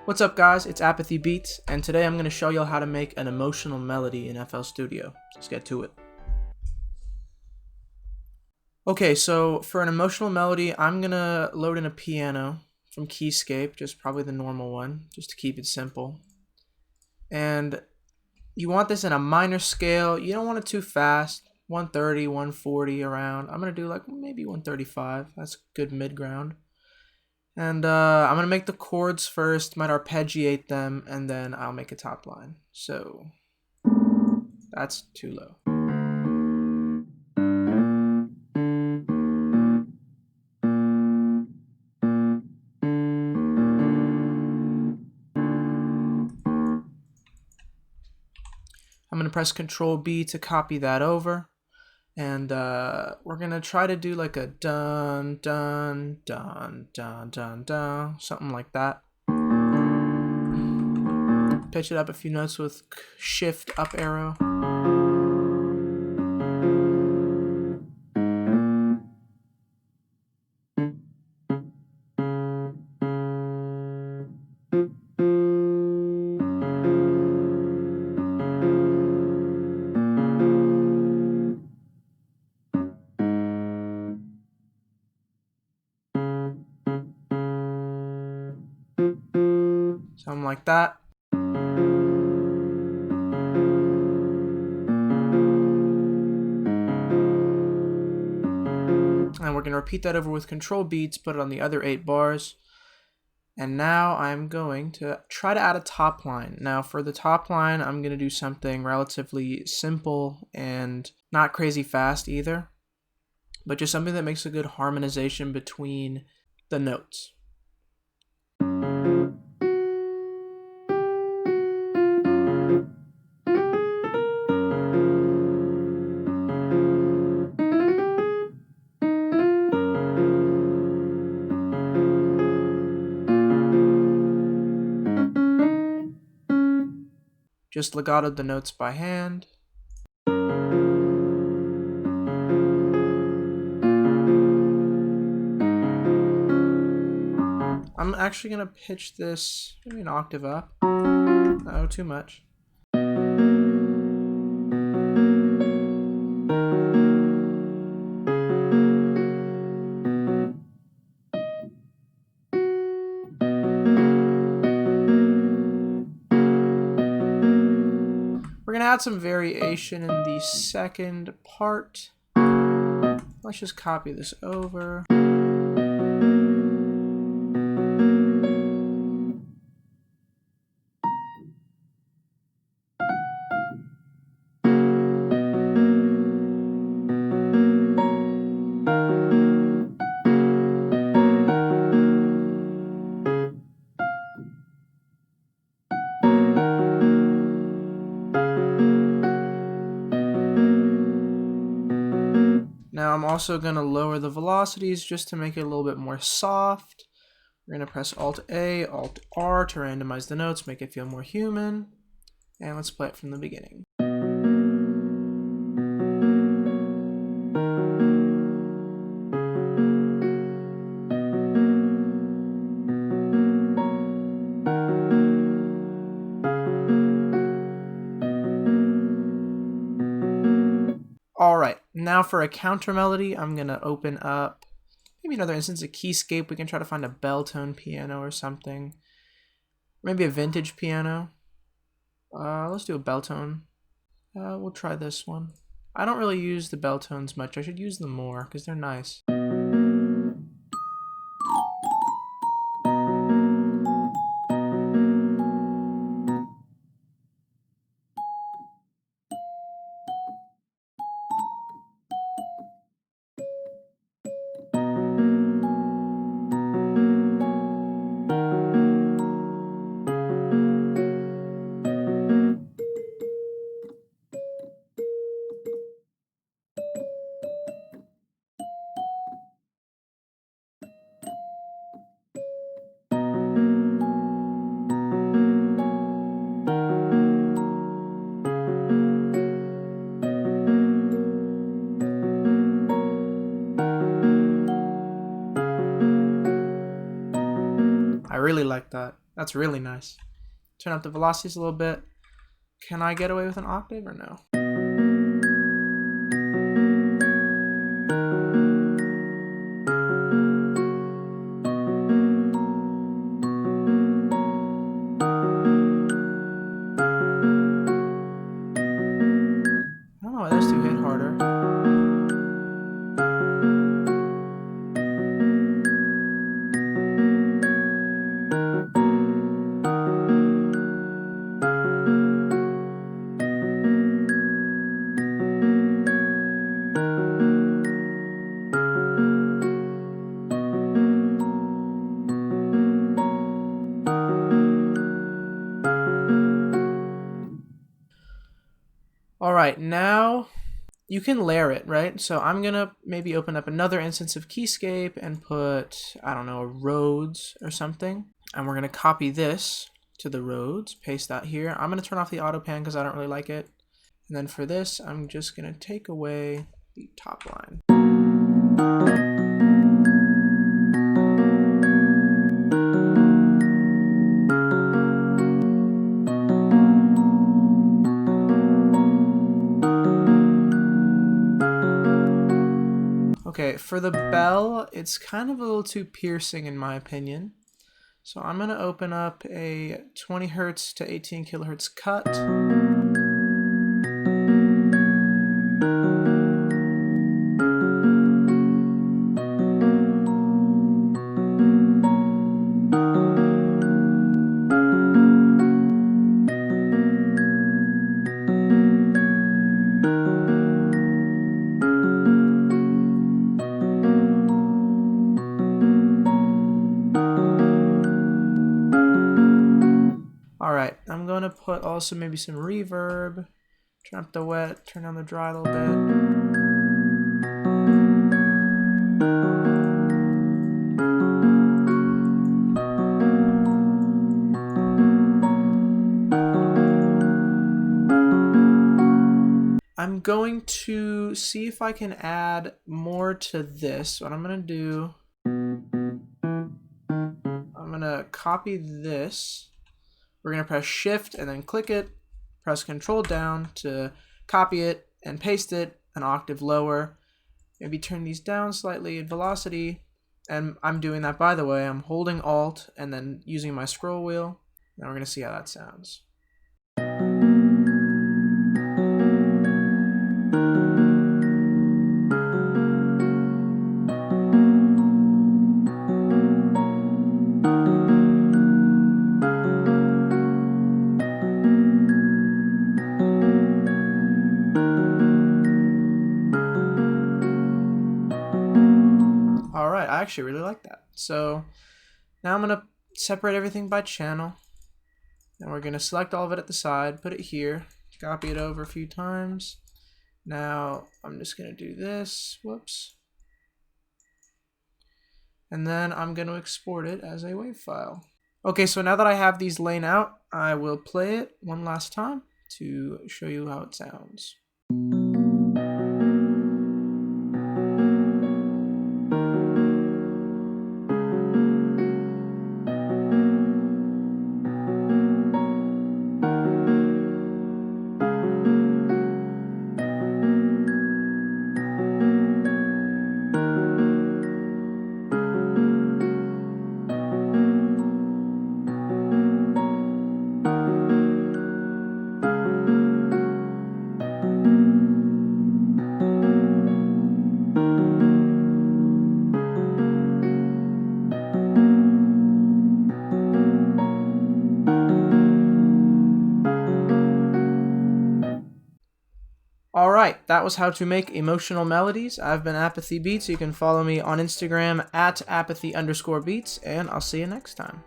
What's up guys, it's Apathy Beats, and today I'm going to show you how to make an emotional melody in FL Studio. Let's get to it. Okay, so for an emotional melody, I'm going to load in a piano from Keyscape, just probably the normal one, just to keep it simple. And you want this in a minor scale. You don't want it too fast, 130, 140 around. I'm going to do like maybe 135, that's good mid-ground. And I'm going to make the chords first, might arpeggiate them, and then I'll make a top line. So that's too low. I'm going to press Control B to copy that over. And we're going to try to do like a dun, dun, dun, dun, dun, dun, something like that. Pitch it up a few notes with Shift up arrow. Something like that. And we're going to repeat that over with Control B to put it on the other 8 bars. And now I'm going to try to add a top line. Now for the top line, I'm going to do something relatively simple and not crazy fast either, but just something that makes a good harmonization between the notes. Just legato the notes by hand. I'm actually going to pitch this maybe an octave up. No, too much. We're going to add some variation in the second part. Let's just copy this over. Now I'm also going to lower the velocities just to make it a little bit more soft. We're going to press Alt-A, Alt-R to randomize the notes, make it feel more human. And let's play it from the beginning. Alright, now for a counter melody, I'm going to open up maybe another instance of Keyscape. We can try to find a bell tone piano or something. Maybe a vintage piano. Let's do a bell tone. We'll try this one. I don't really use the bell tones much. I should use them more because they're nice. I really like that. That's really nice. Turn up the velocities a little bit. Can I get away with an octave or no? I don't know why those two hit harder. All right, now you can layer it, right? So I'm gonna maybe open up another instance of Keyscape and put, I don't know, a Rhodes or something. And we're gonna copy this to the Rhodes, paste that here. I'm gonna turn off the auto pan because I don't really like it. And then for this, I'm just gonna take away the top line. Okay, for the bell, it's kind of a little too piercing in my opinion. So I'm gonna open up a 20 hertz to 18 kilohertz cut. Alright, I'm going to put also maybe some reverb, turn up the wet, turn down the dry a little bit. I'm going to see if I can add more to this. What I'm going to do, I'm going to copy this. We're going to press shift and then click it, press control down to copy it and paste it an octave lower. Maybe turn these down slightly in velocity. And I'm doing that, by the way. I'm holding alt and then using my scroll wheel. Now we're going to see how that sounds. Alright, I actually really like that. So now I'm going to separate everything by channel. And we're going to select all of it at the side, put it here, copy it over a few times. Now I'm just going to do this, whoops. And then I'm going to export it as a WAV file. Okay, so now that I have these laying out, I will play it one last time to show you how it sounds. Alright, that was how to make emotional melodies. I've been Apathy Beats. You can follow me on Instagram at apathy_beats, and I'll see you next time.